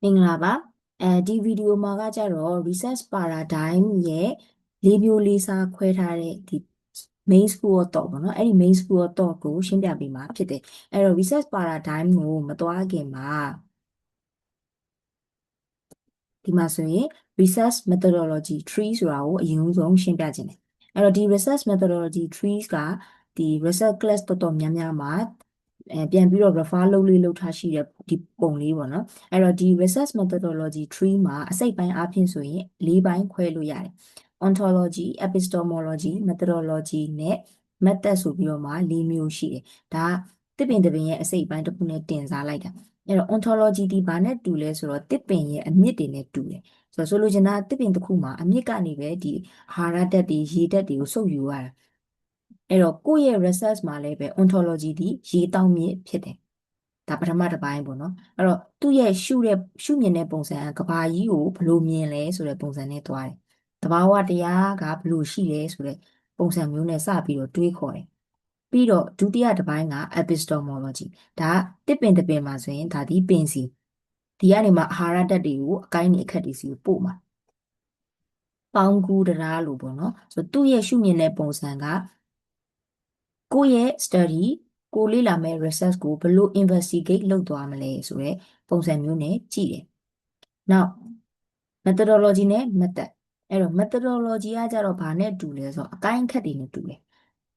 မင်္ဂလာပါဒီဗီဒီယိုမှာကကြတော့ research paradigm ရဲ့လေးမျိုးလေးစားခွဲထားတဲ့ဒီ main school of thought ပေါ့နော်အဲ့ဒီ main school of thought ကိုရှင်းပြပေးမှာဖြစ်တယ်အဲ့တော့ research paradigm ကိုမသွားခင်မှာဒီမှာဆိုရင် research methodology tree ဆိုတာကိုအရင်ဆုံးရှင်းပြခြင်းတယ်အဲ့တော့ဒီ research methodology trees ကဒီ research class တော်တော်များများမှာပြန်ပြီးတော့ refer လုပ်ထားရှိတဲ့ဒီပုံလေးပေါ့နော်အဲ့တော့ဒီ research methodology tree မှာအစိတ်ပိုင်းအပြင်ဆိုရင်၄ပိုင်းခွဲလို့ရတယ် ontology epistemology methodology နဲ့ method ဆိုပြီးတော့မှ၄မျိုးရှိတယ်ဒါကတစ်ပင်တစ်ပင်ရဲ့အစိတ်ပိုင်းတစ်ခုနဲ့တင်စားလိုက်တာအဲ့တော့ ontology ဒီဘာနဲ့တူလဲဆိုတော့တစ်ပင်ရဲ့အမြစ်တွေနဲ့တူတယ်ဆိုလိုချင်တာတစ်ပင်တစ်ခုမှာအမြစ်ကနေပဲဒီအာဟာရဓာတ်တွေရေဓာတ်တွေကိုစုပ်ယူရတာအဲ့တော့ကိုယ့်ရဲ့ research မှာလည်းပဲ ontology ဒီရေတောက်မြစ်ဖြစ်တယ်ဒါပထမတစ်ပိုင်းပေါ့နော်အဲ့တော့သူ့ရဲ့ရှုမြင်တဲ့ပုံစံကကဘာကြီးကိုဘယ်လိုမြင်လဲဆိုတဲ့ပုံစံနဲ့တွားတယ်တဘာဝတရားကဘယ်လိုရှိလဲဆိုတဲ့ပုံစံမျိုးနဲ့စပြီးတော့တွေးခေါ်တယ်ပြီးတော့ဒုတိယတစ်ပိုင်းက epistemology ဒါကတစ်ပင်တစ်ပင်မှာဆိုရင်ဒါဒီပင်စီဒီကနေမှအာဟာရဓာတ်တွေကိုအကိုင်းတွေအခက်တွေစီကိုပို့မှာပေါင်းကူးတရားလို့ပေါ့နော်ဆိုတော့သူ့ရဲ့ရှုမြင်တဲ့ပုံစံကကိုယ့်ရဲ့ study ကိုလေ့လာမဲ့ research ကိုဘယ်လို investigate လုပ်သွားမလဲဆိုတဲ့ပုံစံမျိုးနဲ့ကြည့်တယ်နောက် methodology နဲ့ method အဲ့တော့ methodology ကကြတော့ဘာနဲ့တူလဲဆိုတော့အကိုင်းအခက်တွေနဲ့တူတယ်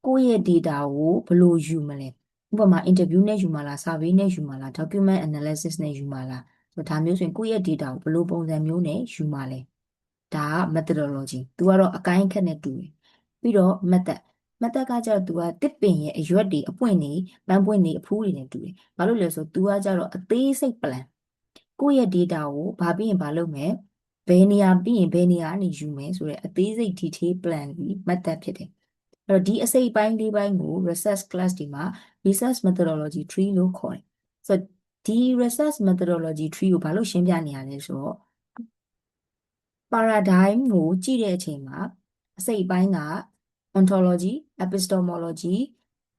ကိုယ့်ရဲ့ data ကိုဘယ်လိုယူမလဲဥပမာ interview နဲ့ယူမှာလား survey နဲ့ယူမှာလား document analysis နဲ့ယူမှာလားဆိုတော့ဒါမျိုးဆိုရင်ကိုယ့်ရဲ့ data ကိုဘယ်လိုပုံစံမျိုးနဲ့ယူမှာလဲဒါက methodology သူကတော့အကိုင်းအခက်နဲ့တူတယ်ပြီးတော့ method ကကြတော့သူကတစ်ပင်ရဲ့အရွက်တွေအပွင့်တွေပန်းပွင့်တွေအဖူးတွေနဲ့တူတယ်ဘာလို့လဲဆိုတော့သူကကြတော့အသေးစိတ် plan ကိုယ့်ရဲ့ data ကိုဘာပြီးရင်ဘာလုပ်မယ်ဘယ်နေရာပြီးရင်ဘယ်နေရာကနေယူမယ်ဆိုတဲ့အသေးစိတ် detail plan ပြီး method ဖြစ်တယ်အဲ့တော့ဒီအစိတ်ပိုင်း၄ပိုင်းကို research class ဒီမှာ research methodology tree လို့ခေါ်တယ်ဆိုတော့ဒီ research methodology tree ကိုဘာလို့ရှင်းပြနေရလဲဆိုတော့ paradigm ကိုကြည့်တဲ့အချိန်မှာအစိတ်ပိုင်းက ontology epistemology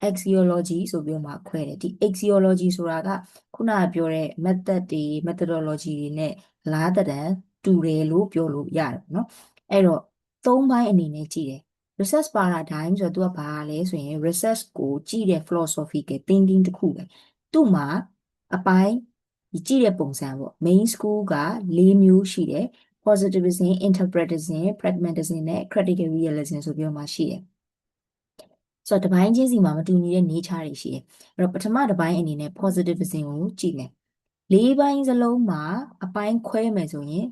axiology ဆိုပြီးတော့မှခွဲတယ်ဒီ axiology ဆိုတာကခုနကပြောတဲ့ method တွေ methodology တွေနဲ့လားတတန်တူတယ်လို့ပြောလို့ရတယ်เนาะအဲ့တော့၃ပိုင်းအနေနဲ့ကြည့်တယ် research paradigm ဆိုတော့သူကဘာလဲဆိုရင် research ကိုကြည့်တဲ့ philosophical thinking တစ်ခုပဲသူ့မှာအပိုင်းကြည့်တဲ့ပုံစံပေါ့ main school က၄မျိုးရှိတယ် positivism interpretism pragmatism နဲ့ critical realism ဆိုပြီးတော့မှရှိတယ်ဆိုတော့တစ်ပိုင်းချင်းစီမှာမတူညီတဲ့ nature တွေရှိတယ်အဲ့တော့ပထမတစ်ပိုင်းအနေနဲ့ positivism ကိုကြည့်မယ်၄ပိုင်းစလုံးမှာအပိုင်းခွဲမယ်ဆိုရင်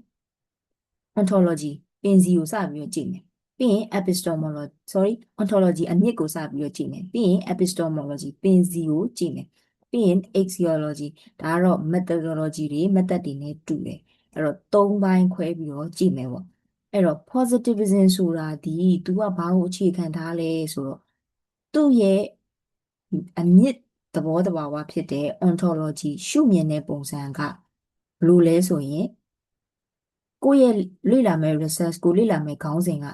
ontology ပင်စီကိုစပြီးတော့ကြည့်မယ်ပြီးရင် ontology အမြစ်ကိုစပြီးတော့ကြည့်မယ်ပြီးရင် epistemology ပင်စီကိုကြည့်မယ်ပြီးရင် axiology ဒါကတော့ methodology တွေ method တွေနဲ့တူတယ်အဲ့တော့၃ပိုင်းခွဲပြီးတော့ကြည့်မယ်ပေါ့အဲ့တော့ positivism ဆိုတာဒီသူကဘာကိုအခြေခံထားလဲဆိုတော့သူ့ရဲ့အမြင့်သဘောတဘာဝဖြစ်တဲ့ ontology ရှုမြင်တဲ့ပုံစံကဘယ်လိုလဲဆိုရင်ကိုယ့်ရဲ့လေ့လာမဲ့ research ကိုလေ့လာမဲ့ခေါင်းစဉ်က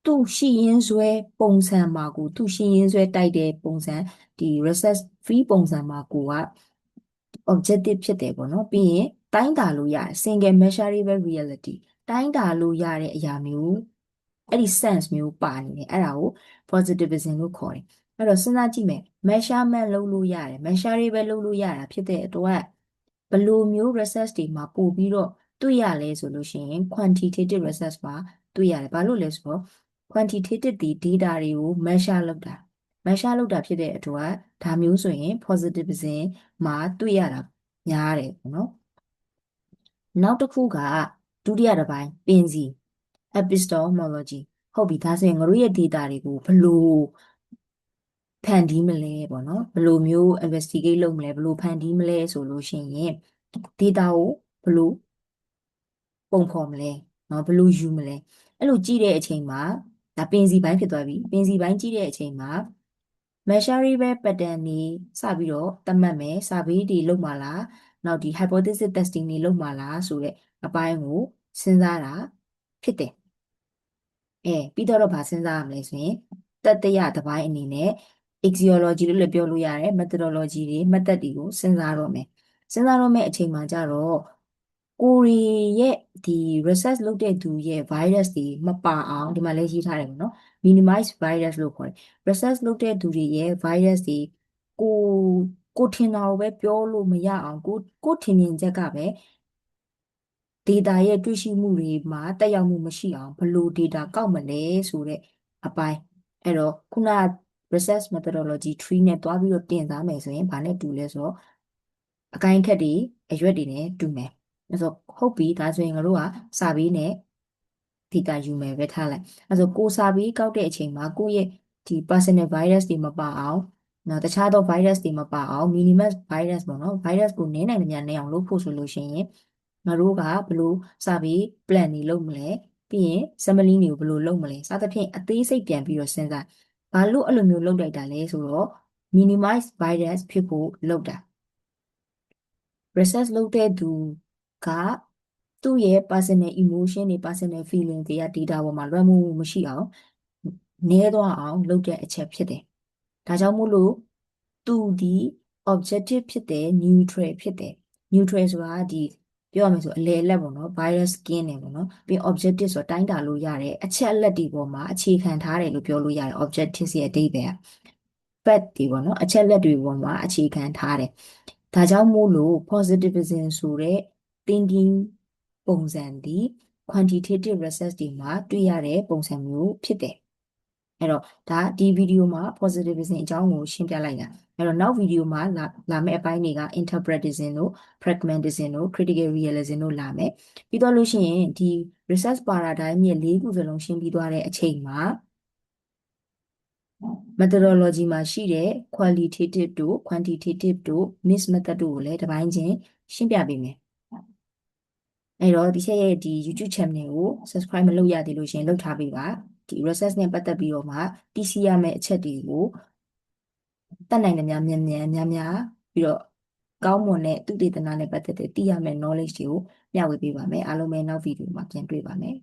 သူ့ရှိရင်းဆွဲပုံစံမှာကိုသူ့ရှိရင်းဆွဲတိုက်တဲ့ပုံစံဒီ research free ပုံစံမှာကိုက objective ဖြစ်တယ်ပေါ့နော်ပြီးရင်တိုင်းတာလို့ရတယ် single measurable reality တိုင်းတာလို့ရတဲ့အရာမျိုးအဲ့ဒီ sense မျိုးပါနေတယ်အဲ့ဒါကို positivism လို့ခေါ်တယ်အဲ့တော့စဉ်းစားကြည့်မယ် measurement လုပ်လို့ရတယ် measurable လုပ်လို့ရတာဖြစ်တဲ့အတွက်ဘယ်လိုမျိုး research တွေမှာပို့ပြီးတော့တွေ့ရလဲဆိုလို့ရှိရင် quantitative research မှာတွေ့ရတယ်ဘာလို့လဲဆိုတော့ quantitative ဒီ data တွေကို measure လုပ်တာဖြစ်တဲ့အတွက်ဒါမျိုးဆိုရင် positivism မှာတွေ့ရတာများတယ်ပေါ့နော်နောက်တစ်ခုကဒုတိယတစ်ပိုင်းပင်စီ epistemology ဟုတ်ပြီဒါဆိုရင်ငါတို့ရဲ့ data တွေကိုဘယ်လိုဖန်တီးမလဲပေါ့နော်ဘယ်လိုမျိုး investigate လုပ်မလဲဘယ်လိုဖန်တီးမလဲဆိုလို့ရှိရင် data ကိုဘယ်လိုပုံဖော်မလဲနော်ဘယ်လိုယူမလဲအဲ့လိုကြည့်တဲ့အချိန်မှာဒါပင်စီပိုင်းဖြစ်သွားပြီပင်စီပိုင်းကြည့်တဲ့အချိန်မှာ measurable pattern တွေစပြီးတော့သတ်မှတ်မယ် survey တွေလုပ်မှာလားနောက်ဒီ hypothesis testing တွေလုပ်မှာလားဆိုတဲ့အပိုင်းကိုစဉ်းစားတာဖြစ်တယ်ပြီးတော့ဗာစဉ်းစားရမလဲဆိုရင်တတိယတစ်ပိုင်းအနေနဲ့ axiology လို့လည်းပြောလို့ရတယ် methodology တွေ method တွေကိုစဉ်းစားတော့မယ် စဉ်းစားတော့မယ့်အချိန်မှာကြတော့ကိုရီရဲ့ဒီ research လုပ်တဲ့သူရဲ့ virus တွေမပါအောင်ဒီမှာလည်းရေးထားတယ်ပေါ့နော် minimize virus လို့ခေါ်တယ် research လုပ်တဲ့သူတွေရဲ့ virus တွေကိုကိုထင်တာကိုပဲပြောလို့မရအောင်ကိုထင်မြင်ချက်ကပဲ data ရဲ့တွေ့ရှိမှုတွေမှာတက်ရောက်မှုမရှိအောင်ဘယ်လို data ကောက်မလဲဆိုတဲ့အပိုင်းအဲ့တော့ခုန research methodology tree နဲ့တွားပြီးတော့တင်စားမယ်ဆိုရင်ဘာနဲ့တူလဲဆိုတော့အကိုင်းခက်တွေအရွက်တွေနဲ့တူမယ်အဲ့ဆိုဟုတ်ပြီဒါဆိုရင်ငါတို့ကစာပေးနဲ့ data ယူမယ်ပဲထားလိုက်အဲ့ဆိုကိုစာပေးကောက်တဲ့အချိန်မှာကိုယ့်ရဲ့ဒီ personal virus တွေမပါအောင်နော်တခြားသော virus တွေမပါအောင် minimus virus ပေါ့နော် virus ကိုနည်းနိုင်သမျှနည်းအောင်လုပ်ဖို့ဆိုလို့ရှိရင်ငါတို့ကဘယ်လိုစာပြီး plan တွေလုပ်မလဲပြီးရင် summary တွေကိုဘယ်လိုလုပ်မလဲစသဖြင့်အသေးစိတ်ပြန်ပြီးတော့စဉ်းစားဘာလို့အဲ့လိုမျိုးလုပ်လိုက်တာလဲဆိုတော့ minimize virus ဖြစ်ဖို့လုပ်တာ research လုပ်တဲ့သူကသူ့ရဲ့ personal emotion တွေ personal feeling တွေက data ပေါ်မှာလွှမ်းမိုးမှုမရှိအောင်နည်းသွားအောင်လုပ်တဲ့အချက်ဖြစ်တယ်ဒါကြောင့်မို့လို့သူဒီ objective ဖြစ်တယ် neutral ဖြစ်တယ် neutral ဆိုတာဒီပြောရမယ်ဆိုအလယ်အလတ်ပေါ့နော် virus skin တယ်ပေါ့နော်ပြီး objective ဆိုတိုင်းတာလို့ရတယ်အချက်အလက်တွေပေါ်မှာအခြေခံထားတယ်လို့ပြောလို့ရတယ် objective ရဲ့အဓိပ္ပာယ်က fact တွေပေါ့နော်အချက်လက်တွေပေါ်မှာအခြေခံထားတယ်ဒါကြောင့်မို့လို့ positivism ဆိုတဲ့ thinking ပုံစံဒီ quantitative research တွေမှာတွေ့ရတဲ့ပုံစံမျိုးဖြစ်တယ်အဲ့တော့ဒါဒီဗီဒီယိုမှာ positivism အကြောင်းကိုရှင်းပြလိုက်တာအဲ့တော့နောက်ဗီဒီယိုမှာလာမယ့်အပိုင်းတွေက interpretism တို့ pragmatism တို့ critical realism တို့လာမယ်ပြီးတော့လို့ရှိရင်ဒီ research paradigm ရဲ့၄ခုစလုံးရှင်းပြီးသွားတဲ့အချိန်မှာ methodology မှာရှိတဲ့ qualitative တို့ quantitative တို့ mixed method တို့ကိုလည်းတစ်ပိုင်းချင်းရှင်းပြပေးမယ်အဲ့တော့ဒီချက်ရဲ့ဒီ YouTube channel ကို subscribe မလုပ်ရသေးလို့ရှင်လုပ်ထားပေးပါဒီ research နဲ့ပတ်သက်ပြီးတော့မှသိရှိရမယ့်အချက်တွေကိုတတ်နိုင်သမျှမြန်မြန်များများပြီးတော့ကောင်းမွန်တဲ့သုတေသနနဲ့ပတ်သက်တဲ့သိရမယ့် knowledge တွေကိုမျှဝေပေးပါမယ်အားလုံးပဲနောက်ဗီဒီယိုမှာပြန်တွေ့ပါမယ်